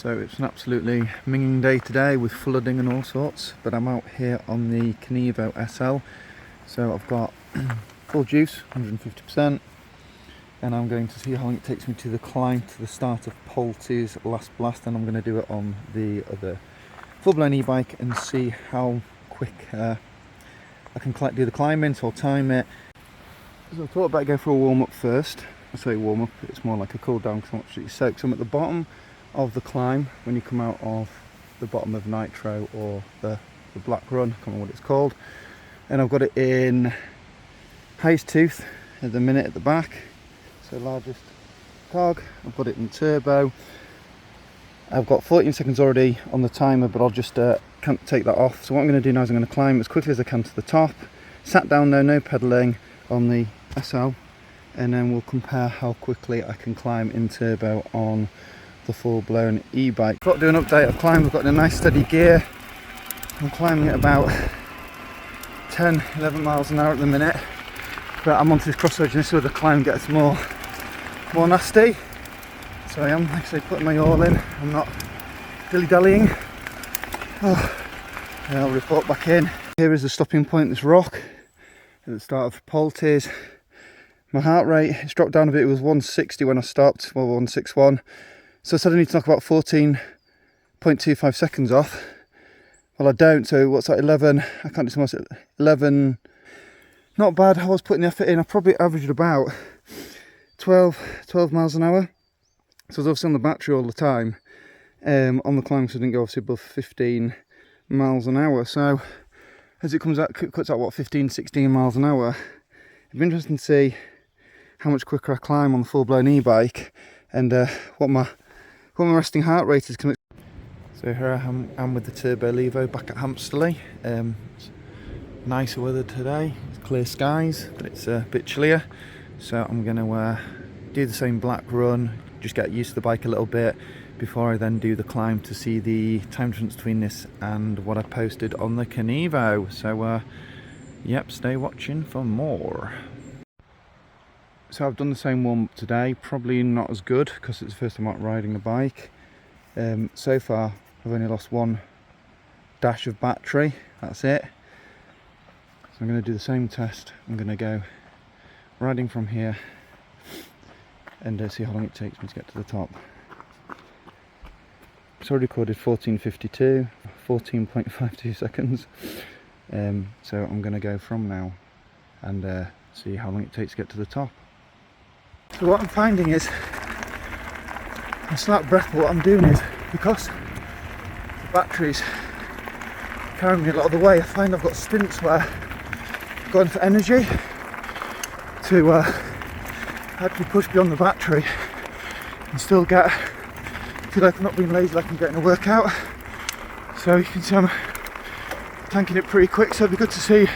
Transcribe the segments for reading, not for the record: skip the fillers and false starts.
So it's an absolutely minging day today with flooding and all sorts, but I'm out here on the Kenevo SL. So I've got full juice, 150%, and I'm going to see how long it takes me to the climb to the start of Polte's last blast, and I'm going to do it on the other full-blown e-bike and see how quick I can do the climbing, so I'll time it. So I thought I'd better go for a warm-up first. I say warm-up, it's more like a cool-down because I'm absolutely soaked. So I'm at the bottom of the climb when you come out of the bottom of Nitro or the Black Run, I can't remember what it's called, and I've got it in highest tooth at the minute at the back, so largest cog. I've got it in turbo. I've got 14 seconds already on the timer, but I'll just can't take that off. So what I'm going to do now is I'm going to climb as quickly as I can to the top, sat down though, no pedalling on the SL, and then we'll compare how quickly I can climb in turbo on the full-blown e-bike. I've got to do an update. I've climbed, I've got a nice steady gear. I'm climbing at about 10-11 miles an hour at the minute, but I'm onto this crossroads and this is where the climb gets more nasty. So I am actually putting my all in, I'm not dilly-dallying. And I'll report back in. Here is the stopping point, this rock at the start of Polte's. My heart rate has dropped down a bit. It was 160 when I stopped, well 161. So I said I need to knock about 14.25 seconds off. Well, I don't, so what's that, 11, I can't do so much, 11, not bad. I was putting the effort in. I probably averaged about 12 miles an hour. So I was obviously on the battery all the time. On the climb, so I didn't go obviously above 15 miles an hour. So as it comes out, cuts out what, 15-16 miles an hour. It'd be interesting to see how much quicker I climb on the full-blown e-bike and what my resting heart rate is coming. So here I am with the Turbo Levo back at Hampsterley. It's nicer weather today, it's clear skies, but it's a bit chillier. So I'm going to do the same Black Run, just get used to the bike a little bit before I then do the climb to see the time difference between this and what I posted on the Kenevo. So yep, stay watching for more. So I've done the same warm-up today, probably not as good because it's the first time out riding a bike. So far I've only lost one dash of battery, that's it. So I'm going to do the same test. I'm going to go riding from here and see how long it takes me to get to the top. It's already recorded 14:52, 14.52 seconds. So I'm going to go from now and see how long it takes to get to the top. So what I'm finding is, I'm still out of breath, but what I'm doing is, because the battery's carrying me a lot of the way, I find I've got stints where I've gone for energy to actually push beyond the battery and still feel like I'm not being lazy, like I'm getting a workout. So you can see I'm tanking it pretty quick, so it'd be good to see,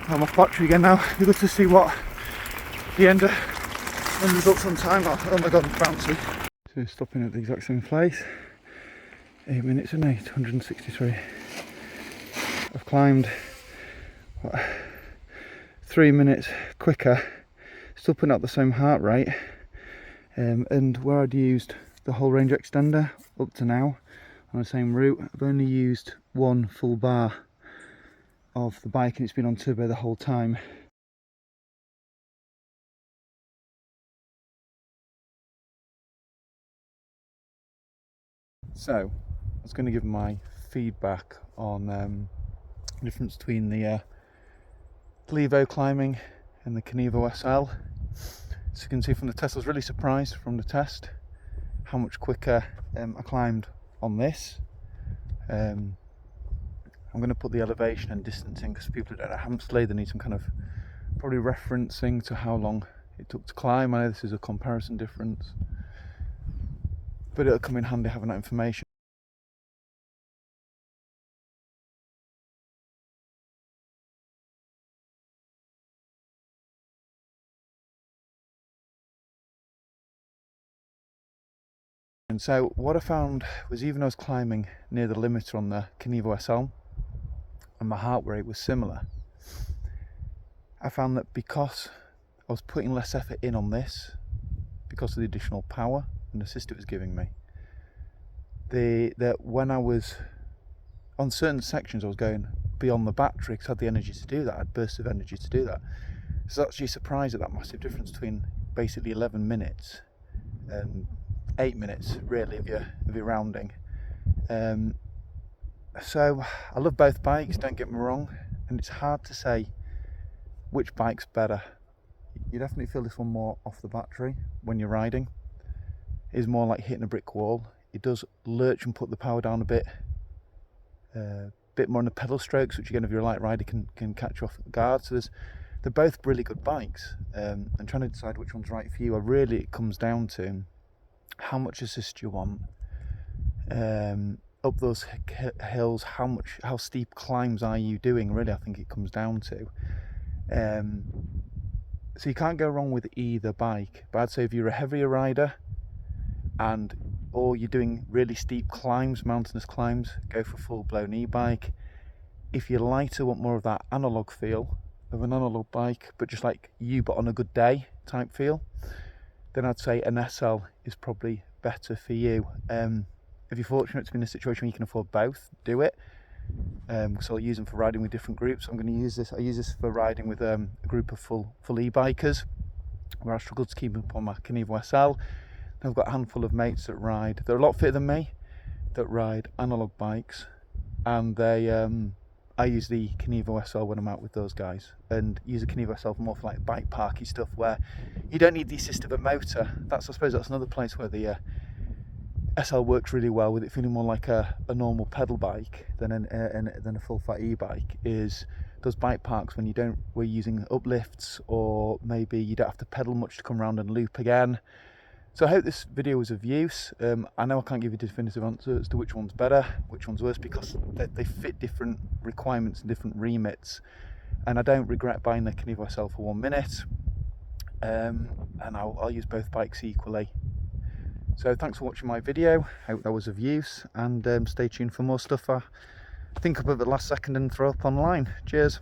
I'm off battery again now, it'd be good to see what the end results on time are. Oh my god, I'm bouncy. So stopping at the exact same place, 8 minutes and 8, 163. I've climbed, what, 3 minutes quicker, still putting out the same heart rate, and where I'd used the whole range extender up to now on the same route, I've only used one full bar of the bike and it's been on turbo the whole time. So I was going to give my feedback on the difference between the Levo climbing and the Kenevo SL. So you can see from the test, I was really surprised from the test how much quicker I climbed on this. I'm going to put the elevation and distance in because people who don't know Hampsterley, they need some kind of probably referencing to how long it took to climb. I know this is a comparison difference, but it'll come in handy having that information. And so what I found was, even though I was climbing near the limiter on the Kenevo SL and my heart rate was similar, I found that because I was putting less effort in on this, because of the additional power and assist it was giving me, that when I was on certain sections, I was going beyond the battery because I had the energy to do that. I had bursts of energy to do that. So I was actually surprised at that massive difference between basically 11 minutes and 8 minutes, really, if you're rounding. So I love both bikes, don't get me wrong, and it's hard to say which bike's better. You definitely feel this one more off the battery when you're riding. It's more like hitting a brick wall. It does lurch and put the power down a bit more on the pedal strokes, which again, if you're a light rider, can catch you off guard. So they're both really good bikes. And trying to decide which one's right for you, really it comes down to how much assist you want. Up those hills, how steep climbs are you doing? Really, I think it comes down to. So you can't go wrong with either bike. But I'd say if you're a heavier rider or you're doing really steep climbs, mountainous climbs, go for a full-blown e-bike. If you're lighter, want more of that analog feel of an analog bike, but just like you, but on a good day type feel, then I'd say an SL is probably better for you. If you're fortunate to be in a situation where you can afford both, do it. So I'll use them for riding with different groups. I'm going to use this. I use this for riding with a group of full e-bikers, where I struggled to keep up on my Kenevo SL. Then I've got a handful of mates that ride. They're a lot fitter than me, that ride analog bikes, and I use the Kenevo SL when I'm out with those guys, and use a Kenevo SL more for like bike parky stuff where you don't need the assist of a motor. I suppose that's another place where the SL works really well, with it feeling more like a normal pedal bike than a full fat e-bike, is those bike parks when we're using uplifts, or maybe you don't have to pedal much to come around and loop again. So I hope this video was of use. I know I can't give you a definitive answer as to which one's better, which one's worse, because they fit different requirements and different remits. And I don't regret buying the Kenevo SL for 1 minute. And I'll use both bikes equally. So thanks for watching my video. I hope that was of use, and stay tuned for more stuff I think up at the last second and throw up online. Cheers.